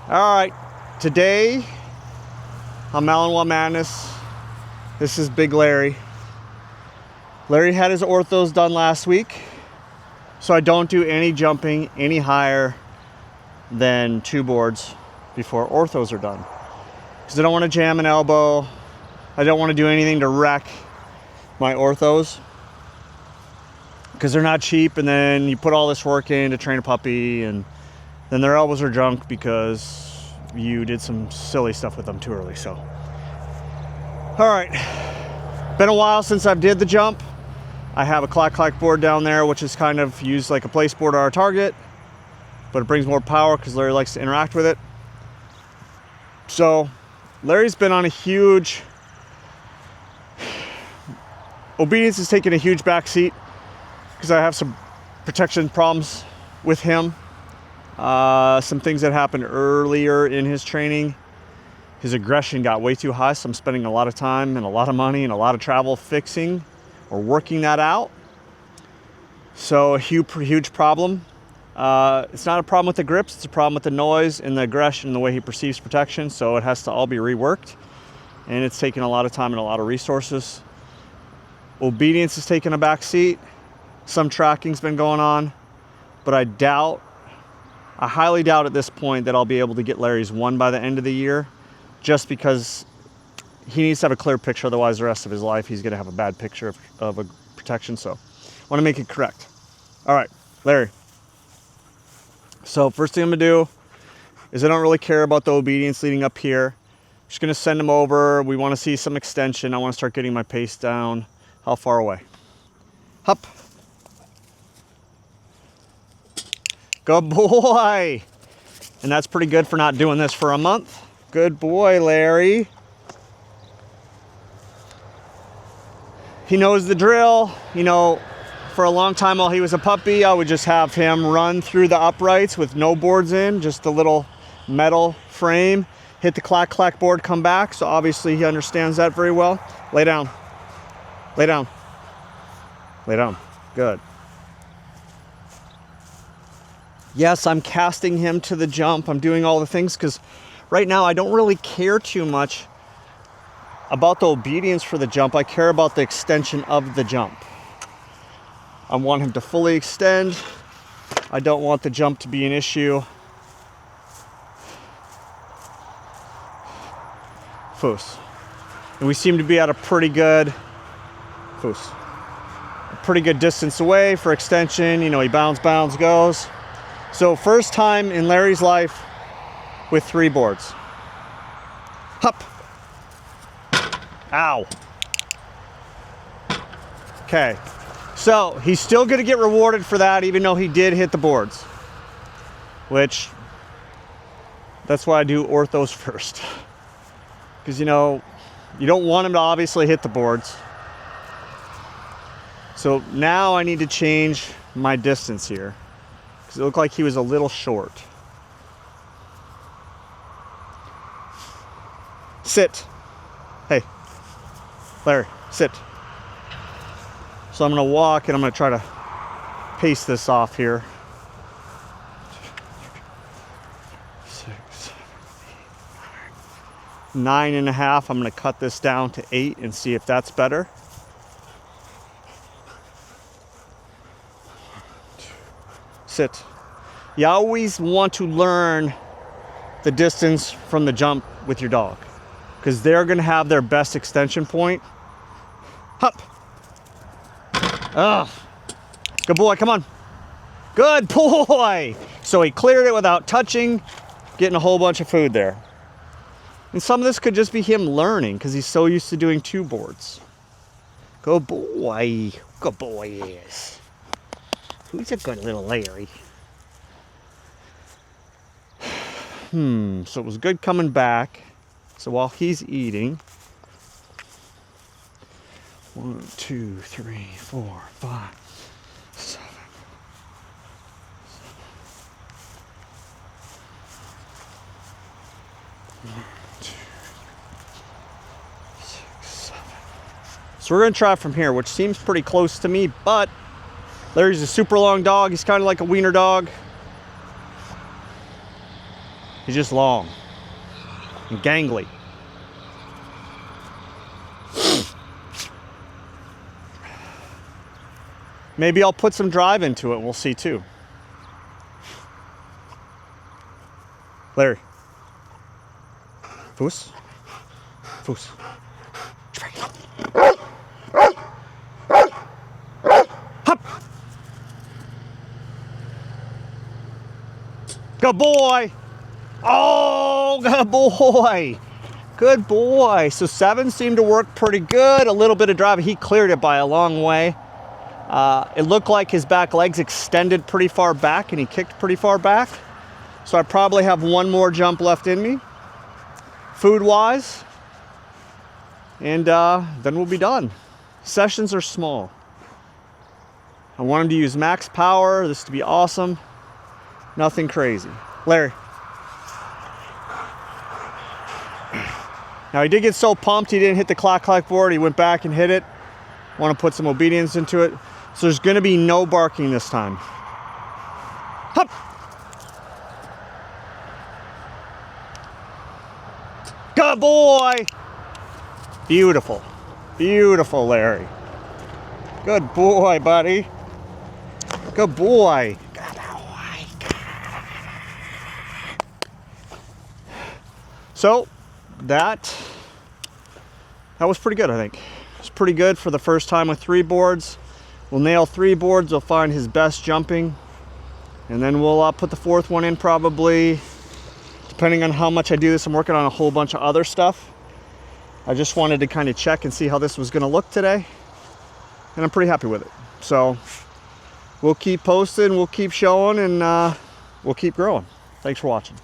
All right, today on Malinois Madness, this is Big Larry. Larry had his orthos done last week, so I don't do any jumping any higher than 2 boards before orthos are done. Because I don't want to jam an elbow. I don't want to do anything to wreck my orthos. Because they're not cheap, and then you put all this work in to train a puppy, and then their elbows are junk because you did some silly stuff with them too early. So, all right, been a while since I've did the jump. I have a clack board down there, which is kind of used like a place board or our target, but it brings more power because Larry likes to interact with it. So Larry's been on a huge, obedience is taking a huge backseat because I have some protection problems with him. Some things that happened earlier in his training. His aggression got way too high, so I'm spending a lot of time and a lot of money and a lot of travel fixing or working that out. So a huge problem. It's not a problem with the grips, it's a problem with the noise and the aggression and the way he perceives protection, so it has to all be reworked. And it's taken a lot of time and a lot of resources. Obedience is taking a back seat. Some tracking's been going on, but I highly doubt at this point that I'll be able to get Larry's 1 by the end of the year, just because he needs to have a clear picture, otherwise the rest of his life he's going to have a bad picture of a protection. So I want to make it correct. All right, Larry. So first thing I'm going to do is I don't really care about the obedience leading up here. I'm just going to send him over. We want to see some extension. I want to start getting my pace down. How far away? Hup. Good boy. And that's pretty good for not doing this for a month. Good boy, Larry. He knows the drill. You know, for a long time while he was a puppy, I would just have him run through the uprights with no boards in, just a little metal frame, hit the clack board, come back. So obviously he understands that very well. Lay down. Lay down. Lay down. Good. Yes, I'm casting him to the jump. I'm doing all the things because right now I don't really care too much about the obedience for the jump. I care about the extension of the jump. I want him to fully extend. I don't want the jump to be an issue. Foos. And we seem to be at a pretty good distance away for extension. You know, he bounds, goes. So first time in Larry's life with 3 boards. Hup. Ow. Okay. So he's still going to get rewarded for that, even though he did hit the boards. Which, that's why I do orthos first. Because, you know, you don't want him to obviously hit the boards. So now I need to change my distance here. Because it looked like he was a little short. Sit. Hey. Larry, sit. So I'm going to walk and I'm going to try to pace this off here. 6, 7, 8, 9. 9.5. I'm going to cut this down to 8 and see if that's better. Sit. You always want to learn the distance from the jump with your dog, because they're going to have their best extension point. Hup. Ugh. Good boy, come on. Good boy. So he cleared it without touching, getting a whole bunch of food there. And some of this could just be him learning because he's so used to doing 2 boards. Good boy. Good boy is. Who's a good little Larry? So it was good coming back. So while he's eating, 1, 2, 3, 4, 5, 7. 1, 2, 6, 7. So we're gonna try from here, which seems pretty close to me, but Larry's a super long dog. He's kind of like a wiener dog. He's just long and gangly. Maybe I'll put some drive into it. We'll see too. Larry. Foos. Foos. Hop. Good boy. Oh, good boy. Good boy. So 7 seemed to work pretty good. A little bit of drive. He cleared it by a long way. It looked like his back legs extended pretty far back and he kicked pretty far back. So I probably have one more jump left in me, food-wise, and then we'll be done. Sessions are small. I want him to use max power, this to be awesome. Nothing crazy. Larry. Now he did get so pumped he didn't hit the clack board. He went back and hit it. I want to put some obedience into it. So there's going to be no barking this time. Hup! Good boy! Beautiful. Beautiful, Larry. Good boy, buddy. Good boy. Good boy. So, that was pretty good, I think. It's pretty good for the first time with 3 boards. We'll nail 3 boards. We'll find his best jumping. And then we'll put the 4th one in probably, depending on how much I do this. I'm working on a whole bunch of other stuff. I just wanted to kind of check and see how this was going to look today. And I'm pretty happy with it. So we'll keep posting, we'll keep showing, and we'll keep growing. Thanks for watching.